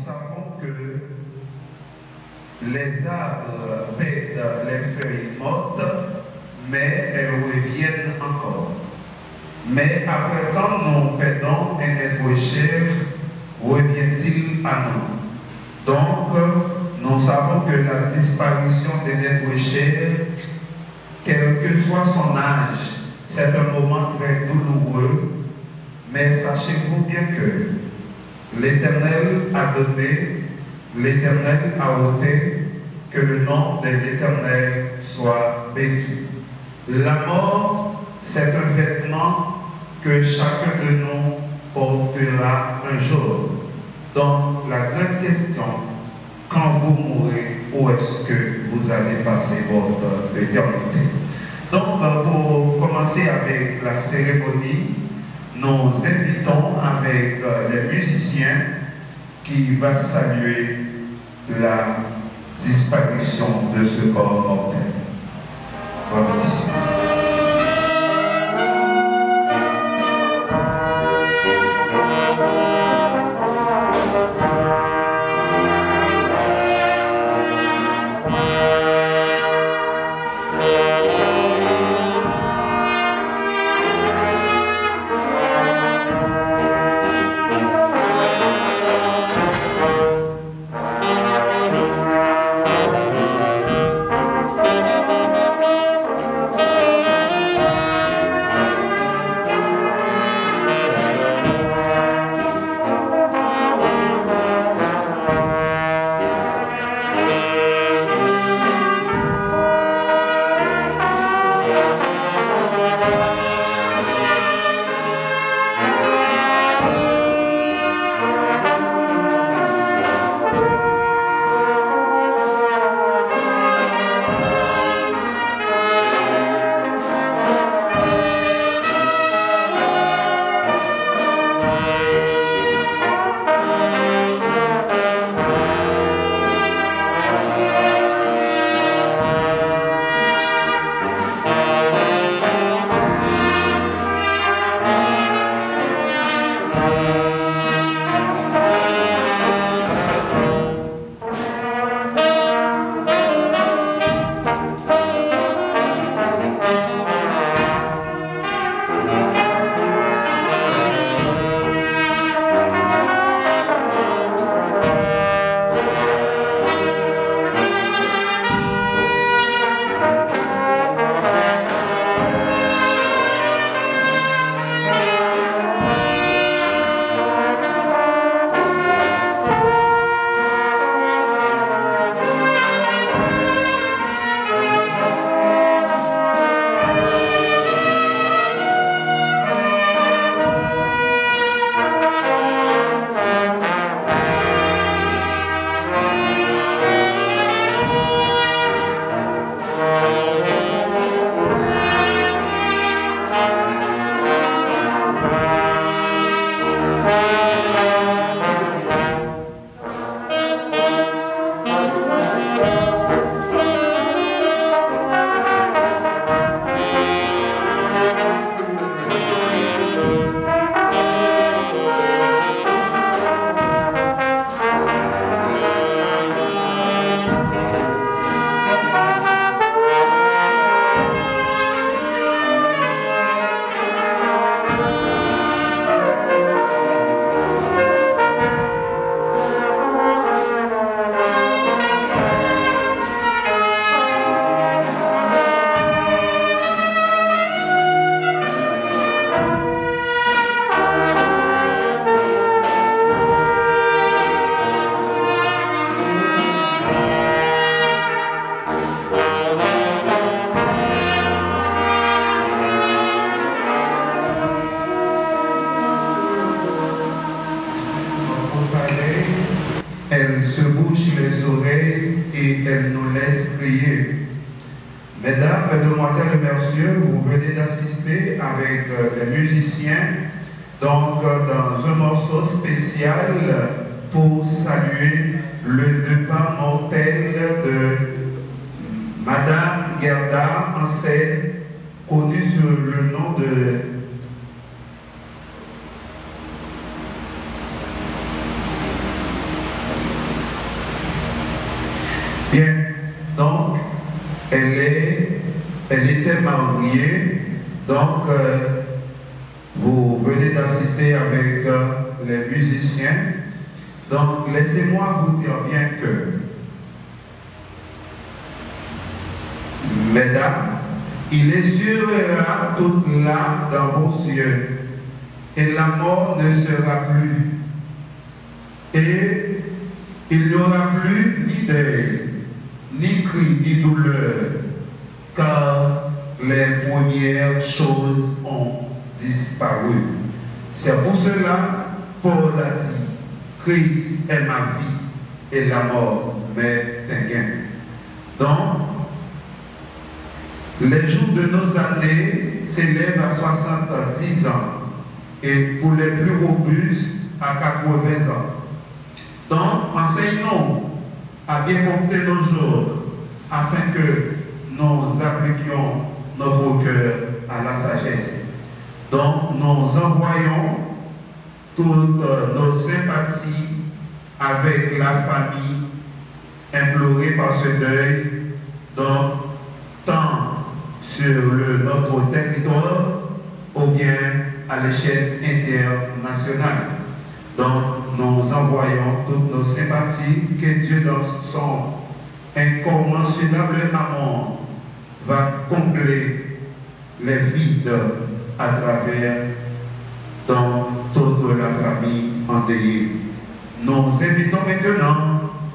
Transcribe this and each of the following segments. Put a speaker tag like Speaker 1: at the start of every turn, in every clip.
Speaker 1: savons que les arbres perdent les feuilles mortes, mais elles reviennent encore. Mais après, quand nous perdons un être cher, revient-il à nous? Donc, nous savons que la disparition d'un être cher, quel que soit son âge, c'est un moment très douloureux, mais sachez-vous bien que l'Éternel a donné, l'Éternel a ôté, que le nom de l'Éternel soit béni. La mort, c'est un vêtement que chacun de nous portera un jour. Donc, la grande question, quand vous mourrez, où est-ce que vous allez passer votre éternité? Donc, pour commencer avec la cérémonie, nous invitons avec les musiciens qui vont saluer la disparition de ce corps mortel. Voilà ici. Mesdames, Mesdemoiselles et Messieurs, vous venez d'assister avec les musiciens donc dans un morceau spécial pour saluer le départ mortel de Madame Gerda Ansel, connue sous le nom de Bien, donc, elle était mariée, donc vous venez d'assister avec les musiciens. Donc, laissez-moi vous dire bien que, mesdames, il essuiera toute larme dans vos yeux, et la mort ne sera plus. Et il n'y aura plus ni deuil, ni cri, ni douleur, car les premières choses ont disparu. C'est pour cela, Paul a dit, Christ est ma vie et la mort m'est un gain. Donc, les jours de nos années s'élèvent à 70 ans et pour les plus robustes à 80 ans. Donc, enseignons à bien compter nos jours afin que nous appliquions notre cœur à la sagesse. Donc, nous envoyons toutes nos sympathies avec la famille implorée par ce deuil, donc tant sur notre territoire ou bien à l'échelle internationale. Donc, nous envoyons toutes nos sympathies, que Dieu dans son incommensurable amour va combler les vides à travers dans toute la famille endeuillée. Nous invitons maintenant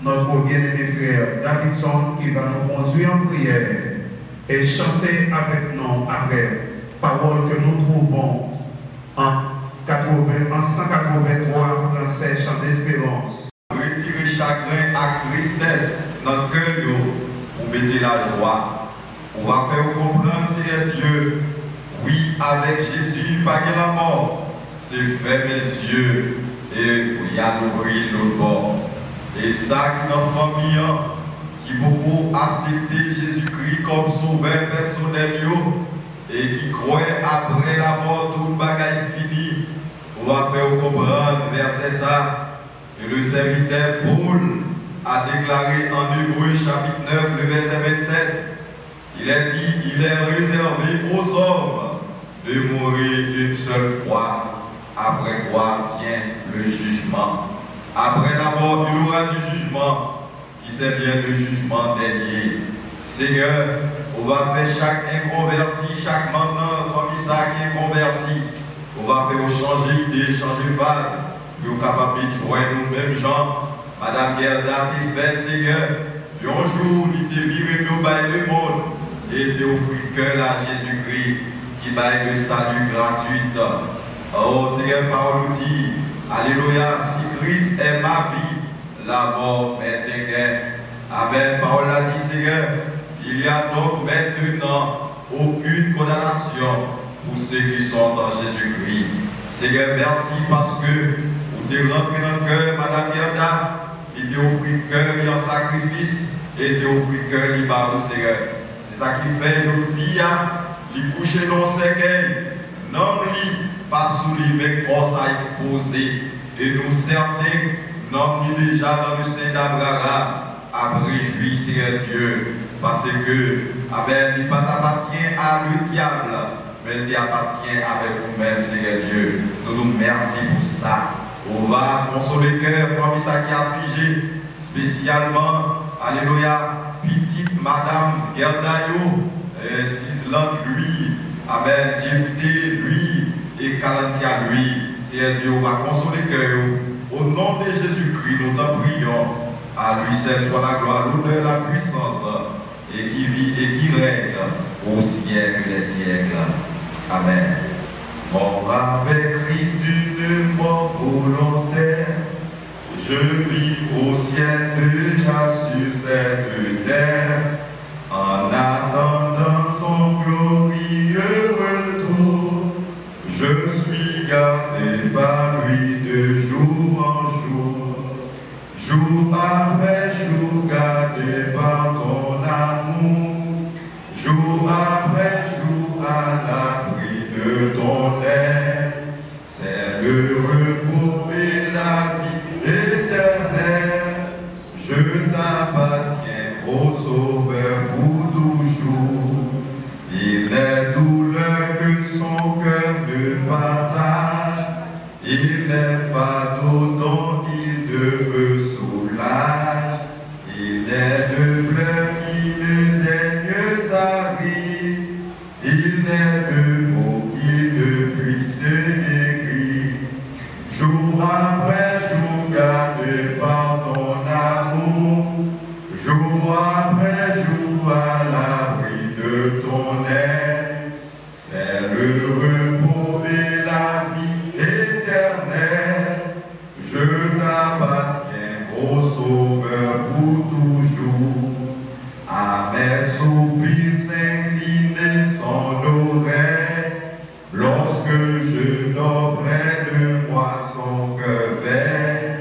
Speaker 1: notre bien-aimé frère Davidson qui va nous conduire en prière et chanter avec nous après paroles que nous trouvons en 183 dans ces chants d'espérance.
Speaker 2: Retirer chagrin et tristesse dans notre cœur pour mettre la joie. On va faire comprendre, c'est Dieu. Oui, avec Jésus, pas que la mort. C'est fermer mes yeux et il y a d'ouvrir le bord. Et ça qui dans la famille, qui beaucoup accepté Jésus-Christ comme sauveur personnel et qui croit après la mort, tout le bagage fini. On va faire comprendre verset ça. Et le serviteur Paul a déclaré en Hébreux chapitre 9, le verset 27. Il a dit, il est réservé aux hommes de mourir une seule fois, après quoi vient le jugement. Après la mort, il y aura du jugement, qui c'est bien le jugement dernier. Seigneur, on va faire chaque inconverti, chaque maintenant, famille ça qui est converti. On va faire changer idée, changer phase, pour capable de joindre nous-mêmes gens. Madame Gerda, qui fait, Seigneur, un jour, il te viré nous par le monde et te offrir cœur à Jésus-Christ qui baille le salut gratuit. Oh Seigneur, parole nous dit, alléluia, si Christ est ma vie, la mort m'est un gain. Amen, parole a dit, Seigneur, il y a donc maintenant aucune condamnation pour ceux qui sont dans Jésus-Christ. Seigneur, merci parce que vous êtes rentré dans le cœur, Madame Gerda, il t'a offert cœur en sacrifice et t'a offert cœur libre, Seigneur. C'est ça qui fait, je vous dis, il couche dans ses cercueil, non, pas sous lui, mais corps à exposer. Et nous, certains, non, déjà dans le sein d'Abraham, à réjouir, Seigneur Dieu, parce que, Amen, il ne t'appartient à le diable, mais il t'appartient avec nous-mêmes, Seigneur Dieu. Nous nous remercions pour ça. On va consoler le cœur, parmi ça qui est affligé, spécialement, alléluia, petite Madame Gerdayo, Sisland, lui, Amen, Jefté, lui, et Calatia, lui. Seigneur Dieu, on va consoler le cœur. Au nom de Jésus-Christ, nous t'en prions. À lui seul soit la gloire, l'honneur, la puissance, et qui vit et qui règne au siècle des siècles. Amen. Mort avec Christ d'une mort volontaire, je vis au ciel déjà sur cette terre, en attendant son glorieux retour. Je suis gardé par lui de jour en jour, jour après jour gardé par ton amour, jour après jour à l'abri de ton aide. C'est le repos et la vie éternelle. Je t'appartiens, ô me soulage, il est de pleurs qui ne daignent tarir, il est de mots qui ne puissent guérir. Jour après jour, gardé par ton amour, jour après jour à l'abri de ton aide, c'est le repos de la vie éternelle. Je t'appartiens, ô Sauveur, pour toujours. À mes soupirs s'incline son oreille, lorsque je dors près de moi son cœur veille.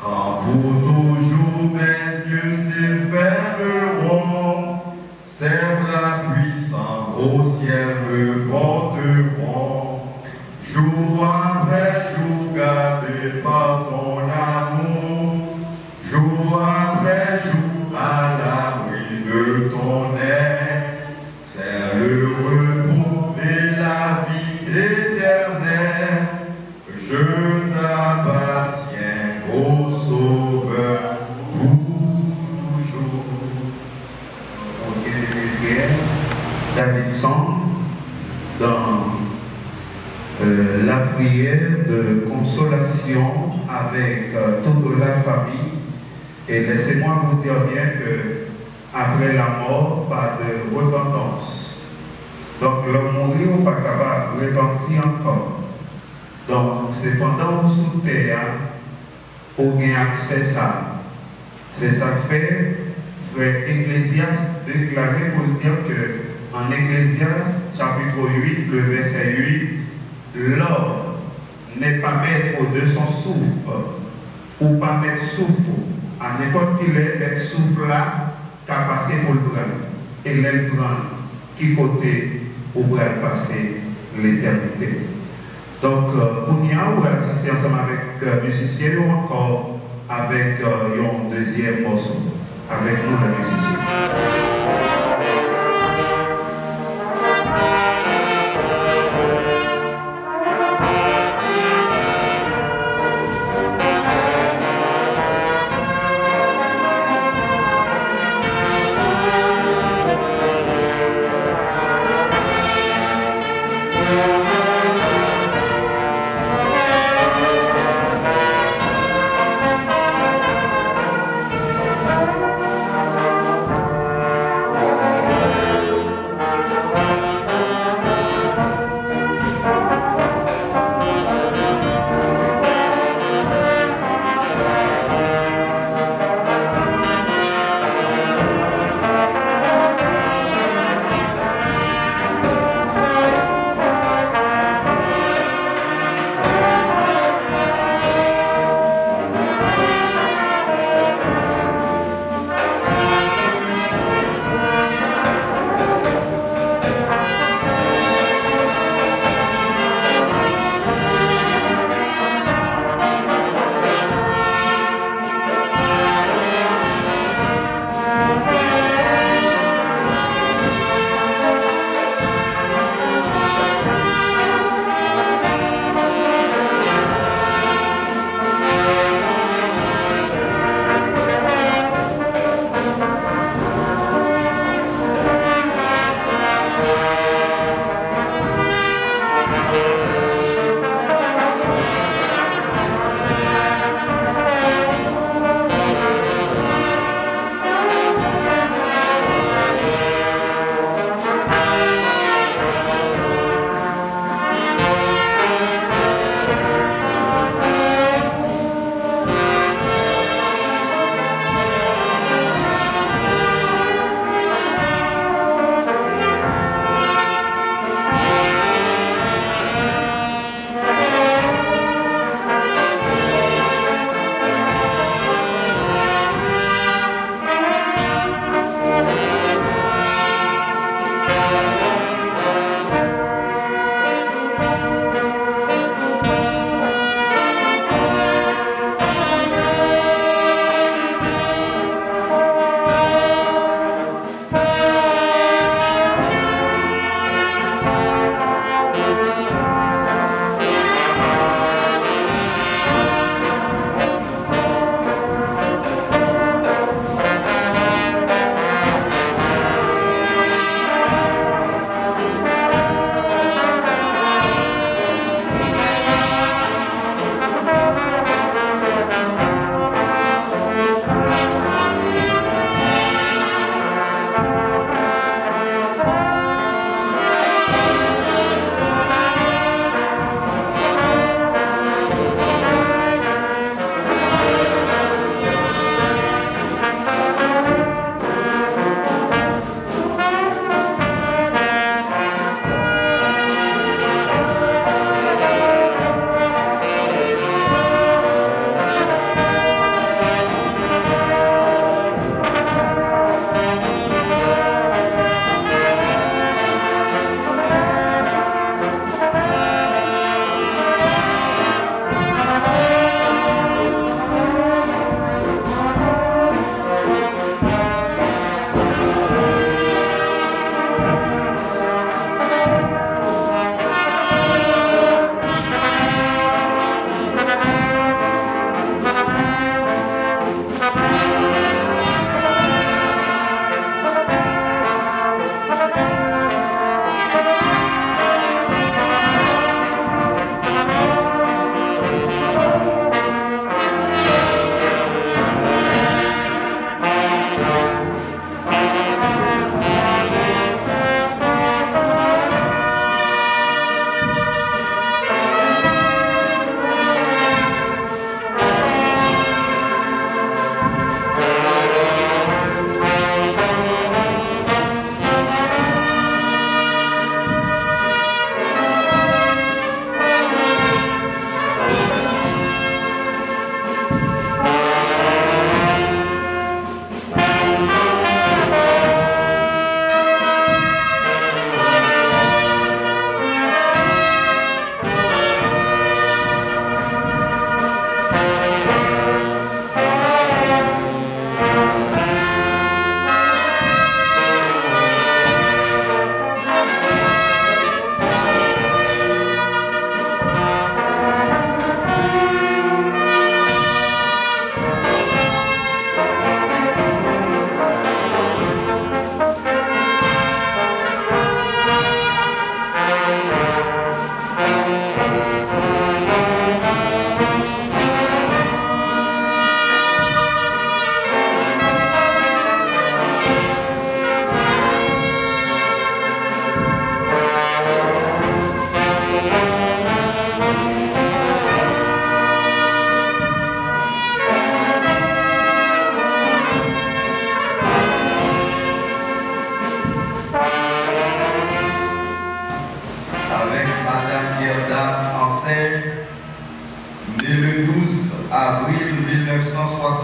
Speaker 2: Quand pour toujours mes yeux se fermeront, ses bras puissants au ciel me porteront. Jour après jour gardé par ton amour, jour après jour à l'abri de ton aide, c'est le repos de la vie éternelle. Je t'appartiens, ô Sauveur, pour toujours.
Speaker 1: Mon bien-aimé Pierre Davidson, dans la prière de consolation avec toute la famille. Et laissez-moi vous dire bien que après la mort, pas de repentance. Donc le mourir ou pas capable de repentir encore. Donc c'est pendant que vous sous terre, vous avez accès à ça. C'est ça que fait frère Ecclésiaste déclaré pour dire que en Ecclésiaste chapitre 8, le verset 8, l'homme n'est pas maître de son souffle, ou pas mettre souffle, à n'importe qui est mettre souffle là, qu'à passer pour le prendre. Et le prendre, qui côté, ou pour passer l'éternité. Donc, pour nous, on va assister ensemble avec musiciens ou encore avec un deuxième morceau, avec nous, les musiciens.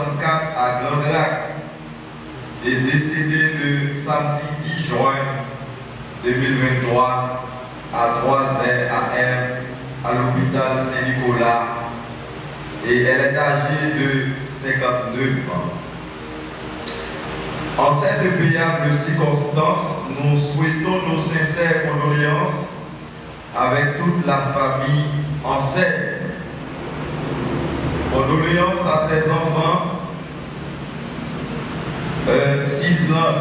Speaker 2: 1964 à Grand Lac et décédé le samedi 10 juin 2023 à 3h AM à l'hôpital Saint-Nicolas et elle est âgée de 59 ans. En cette payable circonstance, nous souhaitons nos sincères condoléances avec toute la famille en scène. Condoléances à ses enfants, Cislan,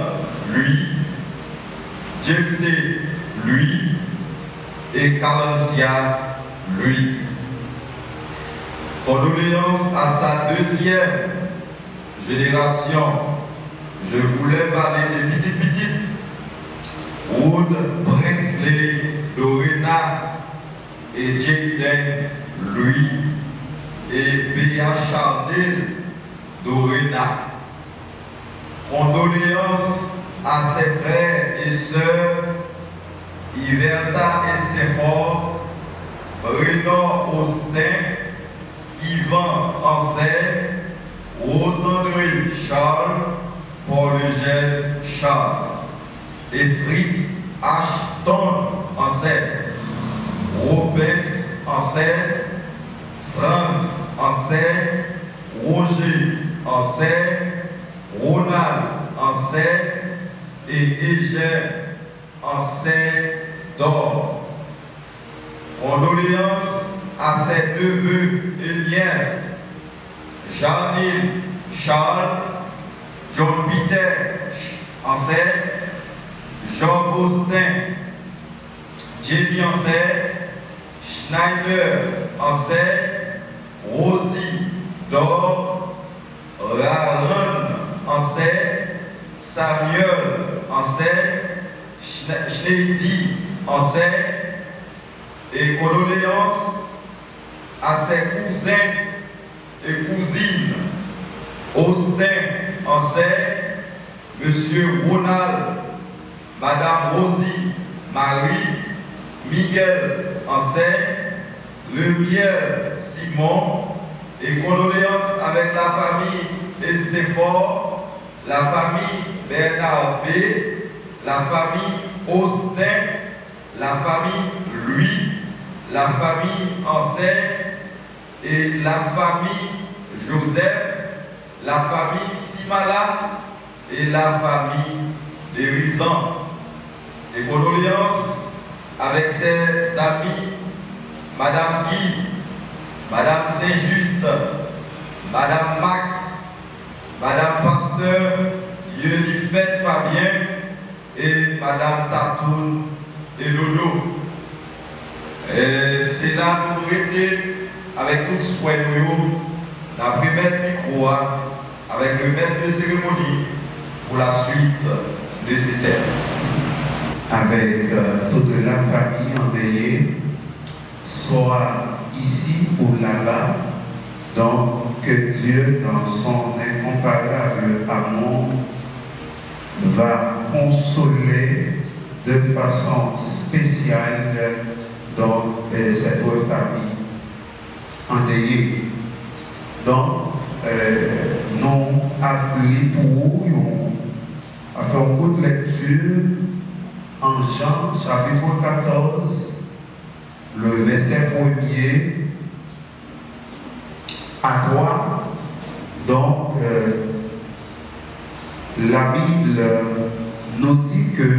Speaker 2: lui, Jephté, lui, et Calencia, lui. Condoléances à sa deuxième génération. Je voulais parler des petites. Wood, Brinsley, Lorena et Jaden, lui, et Béa Chardel, Lorena. Condoléances à ses frères et sœurs, Iverta Estefort, Renaud Austin, Yvan Ansel, Rose-André Charles, Paul-Eugène Charles et Fritz Ashton Ansel, Robes Ansel, Franz Ansel, Roger Ansel, Ronald Ansel et Eugène Ansel d'Or. Condoléances à ses neveux et nièces, Janine Charles, John Peter Ansel, Jean Austin, Jenny Ansel, Schneider Ansel, Rosie Dor, Raron Ansel, Samuel Ansel, Schneidi Ansel, et condoléances à ses cousins et cousines, Austin Ansel, Monsieur Ronald, Madame Rosie, Marie, Miguel Ansel, Lemiel Simon, et condoléances avec la famille Estefort, la famille Bernard B, la famille Austin, la famille Louis, la famille Ansel et la famille Joseph, la famille Simala et la famille Dérizan. Et condoléances avec ses amis, Madame Guy, Madame Saint-Just, Madame Max, Madame Pasteur, Dieudifette Fabien et Madame Tatoun et Dodo. C'est là nous arrêter avec tout soin nous, la première micro avec le maître de cérémonie pour la suite nécessaire.
Speaker 1: Avec toute la famille endeuillée, soit ici ou là-bas, donc que Dieu, dans son incomparable amour, va consoler de façon spéciale dans cette famille endeuillée. Donc, nous appelons pour vous à faire une lecture en Jean chapitre 14, le verset 1er à 3. Donc, la Bible nous dit que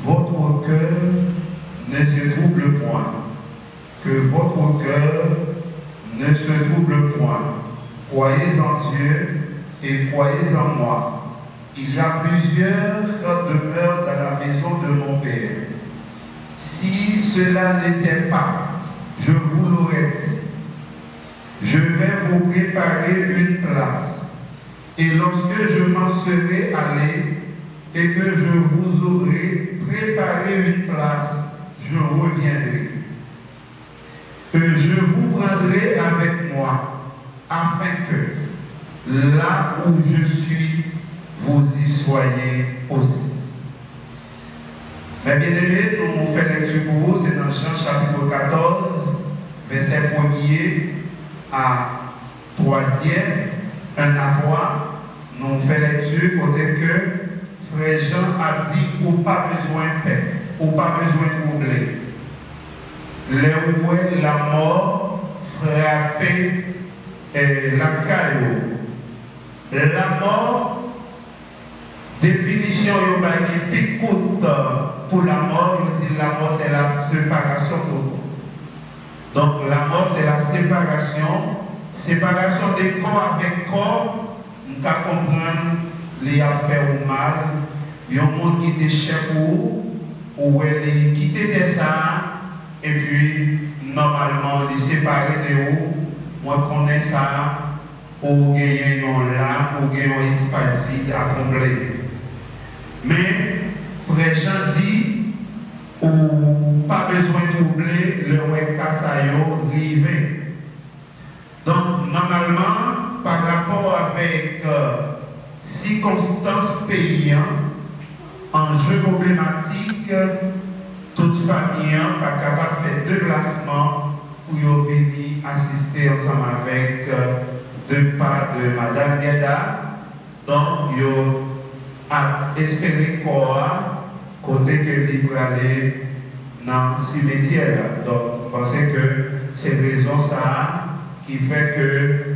Speaker 1: votre cœur ne se trouble point, que votre cœur ne se trouble point. Croyez en Dieu et croyez en moi. Il y a plusieurs demeures dans la maison de mon Père. Si cela n'était pas, je vous l'aurais dit. Je vais vous préparer une place. Et lorsque je m'en serai allé et que je vous aurai préparé une place, je reviendrai. Je vous prendrai avec moi, afin que, là où je suis, vous y soyez aussi. Mes bien-aimés, nous faisons lecture pour vous, c'est dans Jean chapitre 14, verset 1er à 3e. 1 à 3, nous faisons lecture côté que Frère Jean a dit ou pas besoin de paix, ou pas besoin de troubler. Là où la mort frappait la caillou. La mort, définition qui est coûte pour la mort, il dit la mort c'est la séparation totale. Donc la mort c'est la séparation des corps avec corps, nous pouvons comprendre les affaires ou mal, il y a un monde qui était cher pour ou elle quittait ça, et puis normalement les séparer de où, moi je connais ça, pour gagner là, pour gagner un espace vide à combler. Mais Frère Jean dit, ou pas besoin de troubler le web Kassayo rivé. Donc, normalement, par rapport avec circonstances paysannes, enjeux problématiques, toute famille n'est pas capable de faire déplacement pour venir assister ensemble avec deux pas de Madame Gueda. Donc, il a espéré quoi, côté que il peut aller dans le cimetière. Donc, je pense que c'est raison ça qui fait que,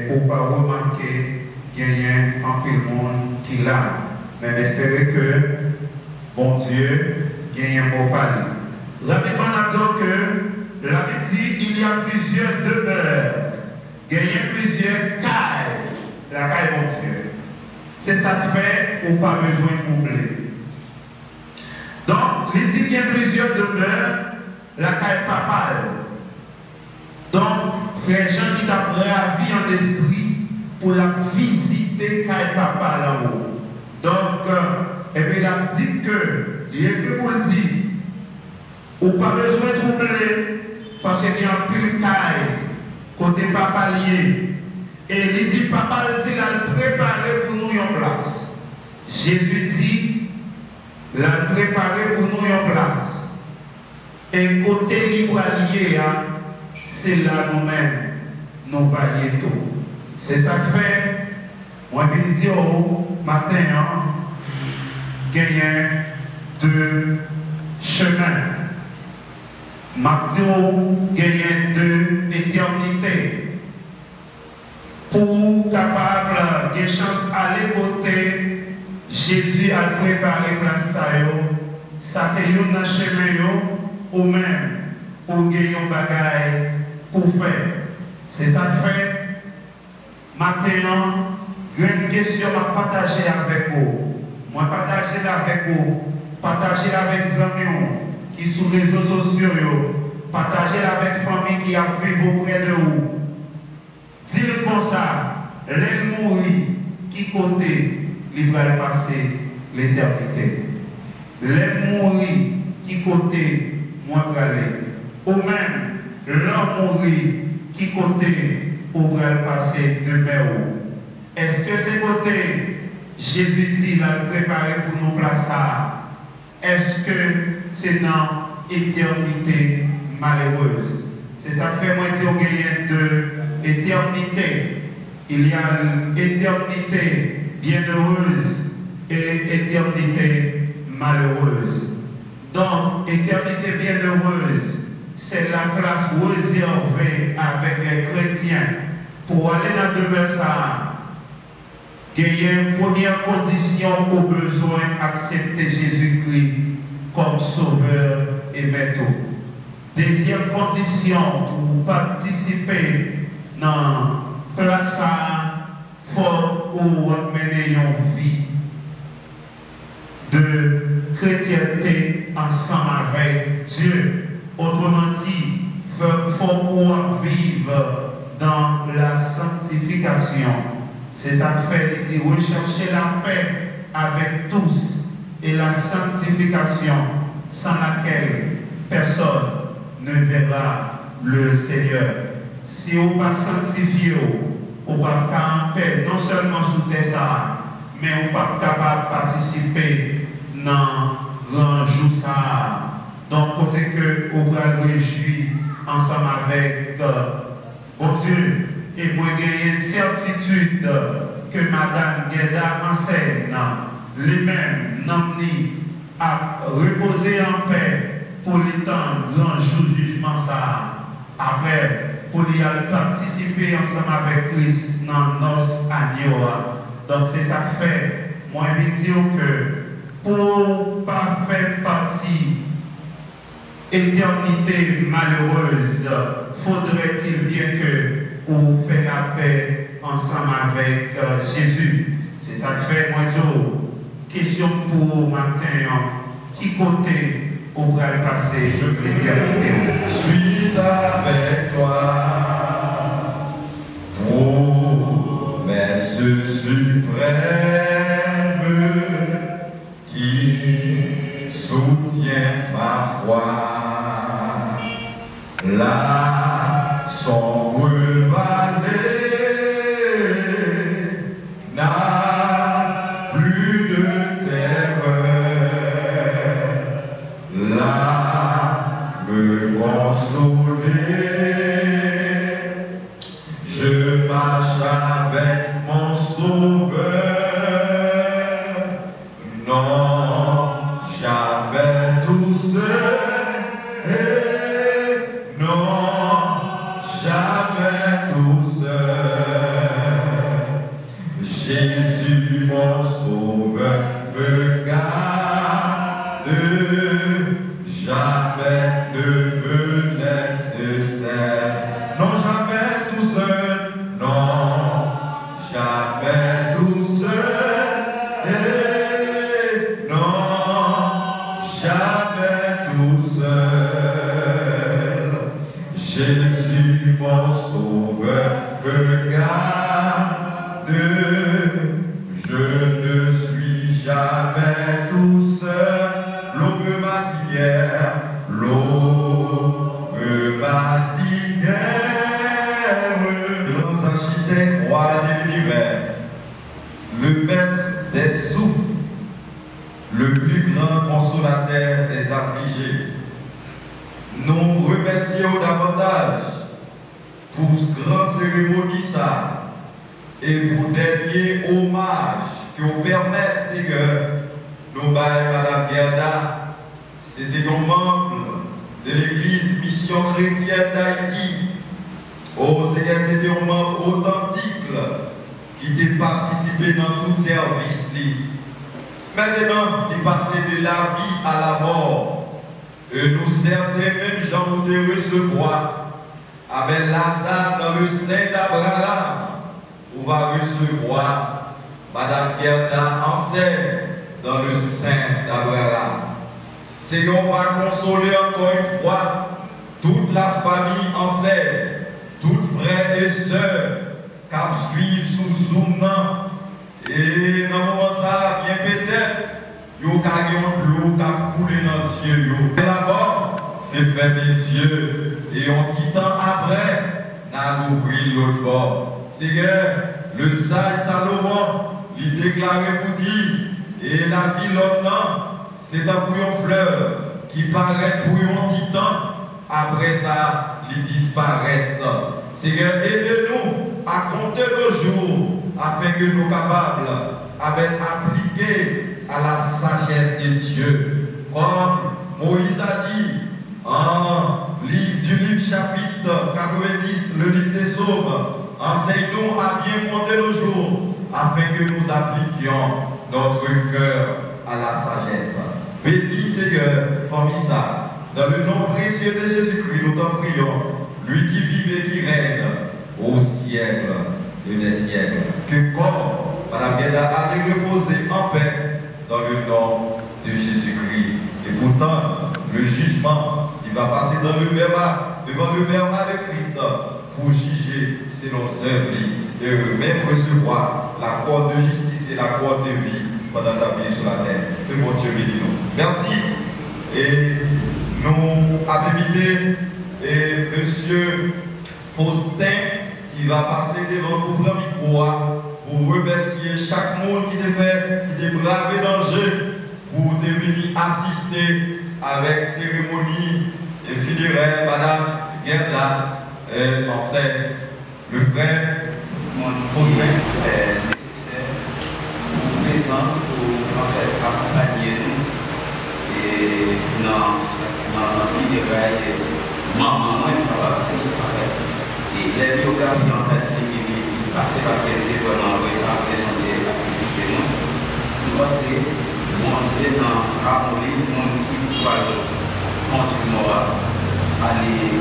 Speaker 1: pour ne pas remarquer qu'il y a un peu de monde qui l'a. Mais j'espère que, bon Dieu, il y a un mot parler. Rapidement, nous avons que la Bible dit qu'il y a plusieurs demeures, il y a plusieurs cailles, la caille bon Dieu. C'est ça que fait, ou pas besoin de coupler. Donc, il dit qu'il y a plusieurs demeures, la caille papale. Donc, Frère Jean qui t'a ravi en esprit pour la visiter caille papale en haut. Donc, et puis il a dit que, il est que pour le dire, ou pas besoin de troubler, parce qu'il y a un pile caille, côté papalier. Et il dit, papa il dit, l'a préparé pour nous en place. Jésus dit, l'a préparé pour nous en place. Et côté libre allié, c'est là nous-mêmes, nous vaillons tout. C'est ça que fait, moi je dis au matin, gagner deux chemins. Je gagner deux éternités. Pour capable de chance aller côté Jésus a préparé place ça c'est un chemin ou même pour gagner un bagage pour faire. C'est ça que fait. Maintenant, une question à partager avec vous. Moi partager avec vous, partager avec les amis qui sont sur les réseaux sociaux, partager avec la famille qui a vécu auprès de vous. Dire comme ça, les mourir, qui côté, il va passer l'éternité. Les mourir, qui côté, moi je vais aller. Ou même, l'homme mourir, qui côté, pour passer demain. Est-ce que c'est côté, Jésus dit, il va le préparer pour nous placer? Est-ce que c'est dans l'éternité malheureuse? C'est ça que fait moi dire qu'il y a deux éternité. Il y a l'éternité bienheureuse et éternité malheureuse. Donc, éternité bienheureuse, c'est la place réservée avec les chrétiens pour aller dans le demeure ça. Il y a une première condition pour besoin d'accepter Jésus-Christ comme sauveur et maître. Deuxième condition pour participer dans la place forte où mener une vie de chrétienté ensemble avec Dieu. Autrement dit, il faut pouvoir vivre dans la sanctification. C'est ça que fait, il dit, rechercher la paix avec tous et la sanctification sans laquelle personne ne verra le Seigneur. Si vous ne pas sanctifié, vous ne pas en paix, non seulement sous tes armes, mais vous ne pas capable de participer dans le grand jour. Donc, côté que vous pouvez réjouir ensemble avec bon Dieu, et moi j'ai certitude que Madame Gerda enseigne lui-même a reposé en paix pour le temps grand jour jugement ça. Après, pour y participer ensemble avec Christ dans nos agneaux. Donc c'est ça que fait. Moi je veux dire que pour ne pas faire partie éternité malheureuse, faudrait-il bien que vous fassiez la paix ensemble avec Jésus. C'est ça que fait, moi, je question pour matin, qui côté vous allez passer l'éternité?
Speaker 2: Suis avec toi, promesse suprême qui soutient ma foi. La sombre vallée n'a plus de terreur. Là me consoler, je marche avec mon Sauveur. Non, jamais tout seul. Non, jamais tout seul. Jésus, mon Sauveur, me garde. Jamais ne me laisse seul. Non, jamais tout seul. Non, jamais tout seul. Non, jamais tout seul. Jésus, mon Sauveur, me garde. Je ne suis jamais tout seul. L'eau me m'a dit hier, l'eau me m'a dit hier. Grand architecte, roi de l'univers, le maître des souffles, le plus grand consolateur des affligés, nous remercions davantage pour ce grand cérémonie ça et pour dernier hommage qui nous permettent, Seigneur, nous baillons Madame Gerda. C'était un membre de l'Église Mission Chrétienne d'Haïti. Oh Seigneur, c'était un membre authentique qui a participé dans tout service. Maintenant, il passait de la vie à la mort. Et nous, certains, même gens, nous te recevoir avec Lazare dans le sein d'Abraham. On va recevoir Madame Gerda enseigne dans le sein d'Abraham. Seigneur, on va consoler encore une fois toute la famille enseigne, toutes frères et sœurs qui suivent sous Zoom. Et dans le moment ça, bien peut-être, il y a un l'eau qui a coulé dans le ciel. Et là-bas, c'est fait des yeux. Et un petit temps après, on a ouvert l'autre bord. Seigneur, le sage Salomon, il déclarait pour dire, et la vie l'homme, c'est un bouillon fleur qui paraît pour un petit temps, après ça, il disparaît. Seigneur, aidez-nous à compter nos jours afin que nous soyons capables d'appliquer à la sagesse de Dieu. Comme Moïse a dit du livre chapitre 90, le livre des Psaumes, enseigne-nous à bien compter nos jours afin que nous appliquions notre cœur à la sagesse. Bénis Seigneur, famille ça. Dans le nom précieux de Jésus-Christ, nous t'en prions, lui qui vit et qui règne au siècle des siècles. Que corps, Madame Gerda, allait reposer en paix dans le nom de Jésus-Christ. Et pourtant, le jugement, il va passer devant le Berma de Christ pour juger selon œuvres et même recevoir la cour de justice et la cour de vie pendant ta vie sur la terre. Que mon Dieu bénisse nous. Merci. Et nous avons invité M. Faustin qui va passer devant nous pour pour remercier chaque monde qui t'a bravé danger pour te venir assister avec cérémonie et funéraire Madame Gerda enseigne. Le frère,
Speaker 3: mon projet est nécessaire pour présent pour en fait accompagner nous et dans la vie de maman et papa c'est en fait et les biographies en fait qui passent parce qu'elle était vraiment en retard des activités nous pensons mon Dieu dans harmonie mon qui doit continuer à aller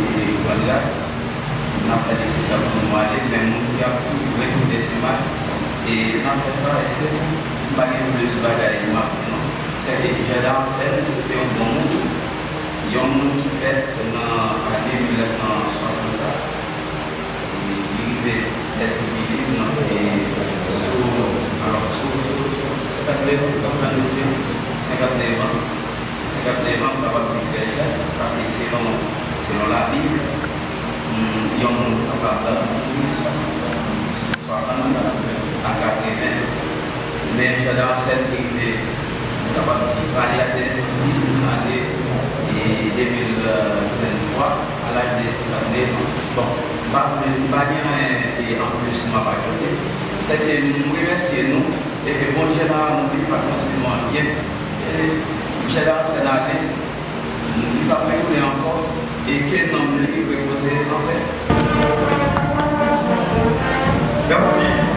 Speaker 3: voilà on a fait nécessaire pour nous aller mais nous qui a pu retourner ces matchs et on a fait ça et c'est pas une plus bagaille maintenant c'est que j'ai lancé c'était un bon monde il y a un monde qui fait dans l'année 1964 il est civilisé et alors c'est pas clair comme on dit 59 ans on va dire parce que selon la Bible il y a un monde capable de 70 à 80 mais j'ai lancé l'idée capable de aller à l'année 2023 à l'âge de 59 ans. Bon, pas bien et en plus, je m'a côté. C'est que nous remercions nous et que bon Dieu n'a nous pas continuellement bien. J'ai lancé l'année, nous ne pas retourner encore et que nous reposer en paix.
Speaker 2: Merci.